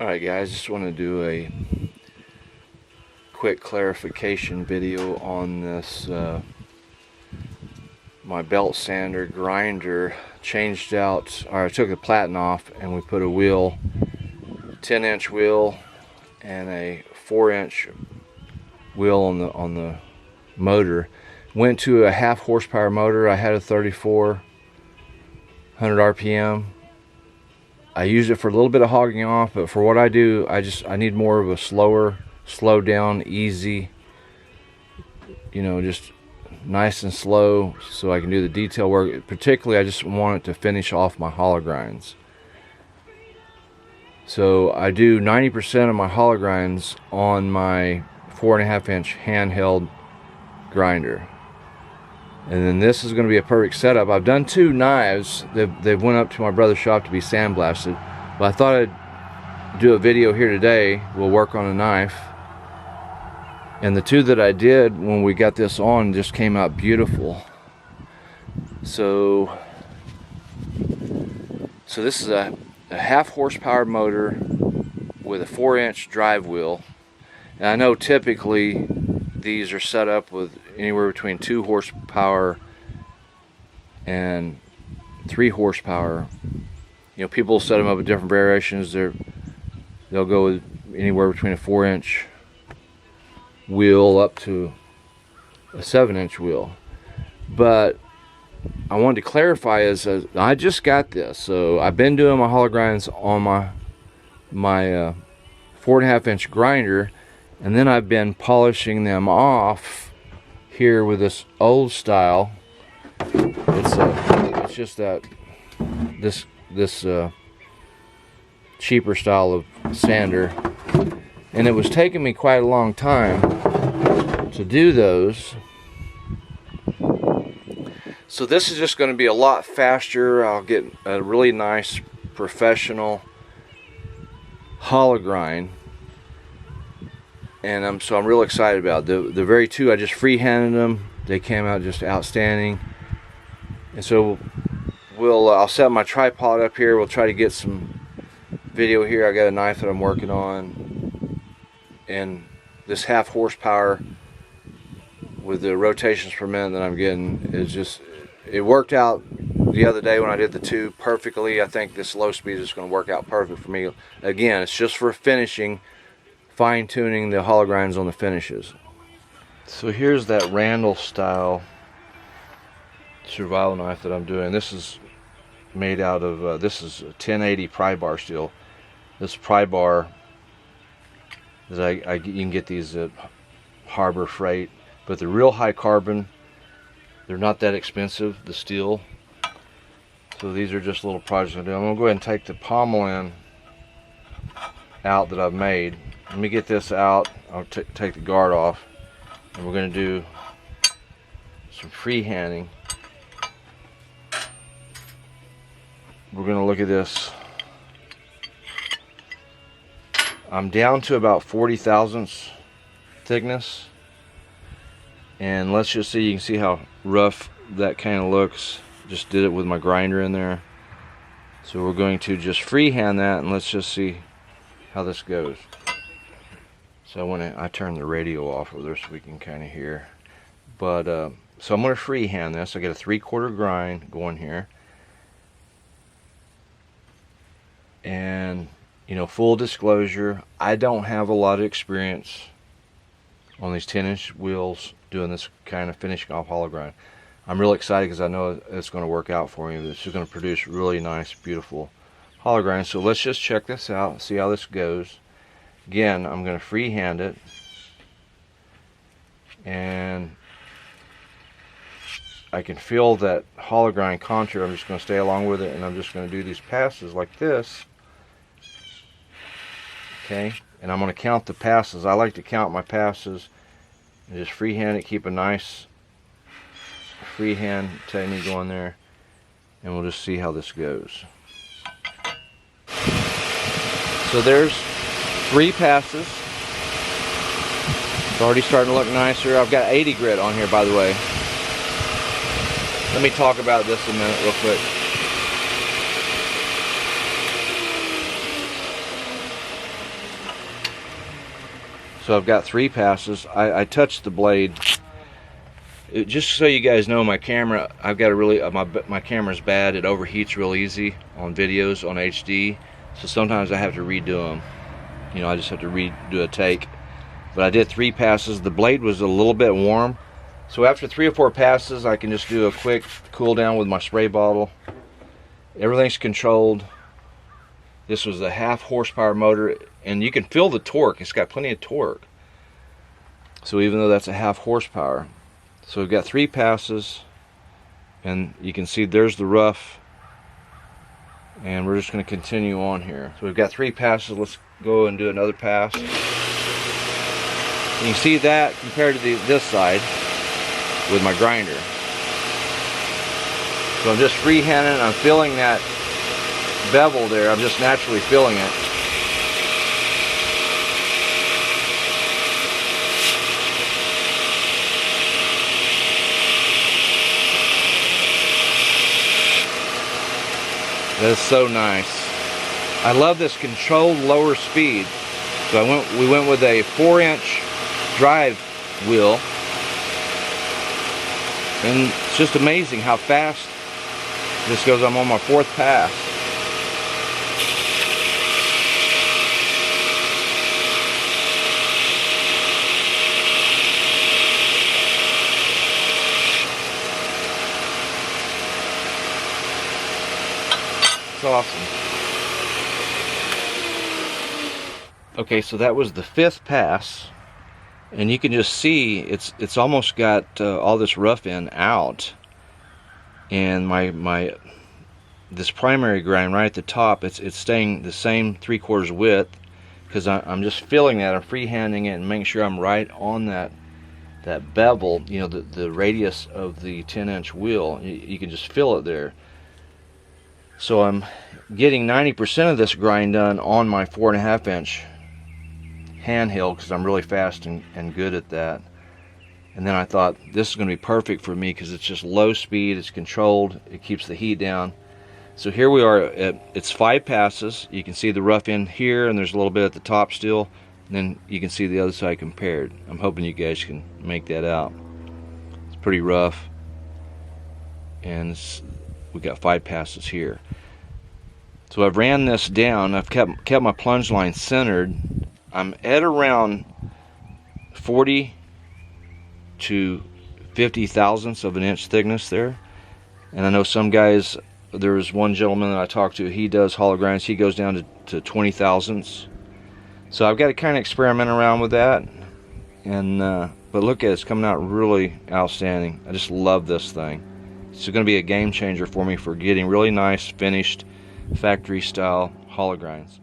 Alright guys, just want to do a quick clarification video on this my belt sander grinder. Changed out, or I took the platen off and we put a wheel, 10-inch wheel and a 4-inch wheel on the motor. Went to a half horsepower motor. I had a 3400 RPM. I use it for a little bit of hogging off, but for what I do, I need more of a slow down, easy, you know, just nice and slow so I can do the detail work. Particularly, I just want it to finish off my hollow grinds. So I do 90% of my hollow grinds on my 4.5-inch handheld grinder. And then this is going to be a perfect setup. I've done two knives. They've went up to my brother's shop to be sandblasted. But I thought I'd do a video here today. We'll work on a knife. And the two that I did when we got this on just came out beautiful. So this is a half horsepower motor with a 4-inch drive wheel. And I know typically these are set up with anywhere between 2 horsepower and 3 horsepower. You know, people set them up with different variations. They'll go with anywhere between a 4-inch wheel up to a 7-inch wheel. But I wanted to clarify is I just got this, so I've been doing my hollow grinds on my 4.5-inch grinder. And then I've been polishing them off here with this old style. It's just that this cheaper style of sander, and it was taking me quite a long time to do those. So this is just going to be a lot faster. I'll get a really nice professional hollow grind. And so I'm real excited about it. The very two I just freehanded them. They came out just outstanding. And so I'll set my tripod up here. We'll try to get some video here. I got a knife that I'm working on, and this half horsepower with the rotations per minute that I'm getting is just, it worked out the other day when I did the two perfectly. I think this low speed is going to work out perfect for me. Again, it's just for finishing, fine-tuning the hollow grinds on the finishes. So here's that Randall style survival knife that I'm doing. This is made out of this is a 1080 pry bar steel. This pry bar that you can get these at Harbor Freight, but they're real high carbon. They're not that expensive, the steel. So these are just little projects I'm doing. I'm gonna go ahead and take the pommel end out that I've made. Let me get this out. I'll take the guard off, and we're going to do some freehanding. We're going to look at this. I'm down to about 40 thousandths thickness, and let's just see. You can see how rough that kind of looks. Just did it with my grinder in there. So we're going to just freehand that, and let's just see how this goes. So I turn the radio off over there so we can kind of hear. But so I'm going to freehand this. I get a 3/4 grind going here. And you know, full disclosure, I don't have a lot of experience on these 10-inch wheels doing this kind of finishing off hollow grind. I'm really excited because I know it's going to work out for me. This is going to produce really nice, beautiful hollow grinds. So let's just check this out, see how this goes. Again, I'm going to freehand it, and I can feel that hollow grind contour. I'm just going to stay along with it, and I'm just going to do these passes like this. Okay, and I'm going to count the passes. I like to count my passes and just freehand it, keep a nice freehand technique going there, and we'll just see how this goes. So there's 3 passes. It's already starting to look nicer. I've got 80 grit on here, by the way. Let me talk about this a minute real quick. So I've got 3 passes. I touched the blade. Just so you guys know, my camera, I've got a really, my camera's bad. It overheats real easy on videos on HD. So sometimes I have to redo them. You know, I just have to redo a take. But I did 3 passes. The blade was a little bit warm. So after 3 or 4 passes, I can just do a quick cool down with my spray bottle. Everything's controlled. This was a 1/2 horsepower motor, and you can feel the torque. It's got plenty of torque. So even though that's a 1/2 horsepower. So we've got 3 passes, and you can see there's the rough, and we're just going to continue on here. So we've got 3 passes. Let's go and do another pass. And you see that compared to this side with my grinder. So I'm just freehanding. I'm feeling that bevel there. I'm just naturally feeling it. That is so nice. I love this controlled lower speed. So we went with a 4-inch drive wheel, and it's just amazing how fast this goes. I'm on my 4th pass. It's awesome. Okay, so that was the 5th pass, and you can just see it's almost got all this rough end out, and this primary grind right at the top, it's staying the same 3/4 width, because I'm just feeling that. I'm freehanding it and making sure I'm right on that bevel, you know, the radius of the 10-inch wheel. You can just feel it there. So I'm getting 90% of this grind done on my 4.5-inch handheld, because I'm really fast and good at that. And then I thought this is going to be perfect for me because it's just low speed, it's controlled, it keeps the heat down. So here we are it's 5 passes. You can see the rough end here, and there's a little bit at the top still, and then you can see the other side compared. I'm hoping you guys can make that out. It's pretty rough, and we got 5 passes here. So I've ran this down. I've kept my plunge line centered. I'm at around 40 to 50 thousandths of an inch thickness there. And I know some guys, there was one gentleman that I talked to, he does hollow grinds, he goes down to 20 thousandths. So I've got to kind of experiment around with that. And but look at it, it's coming out really outstanding. I just love this thing. It's going to be a game changer for me for getting really nice finished factory style hollow grinds.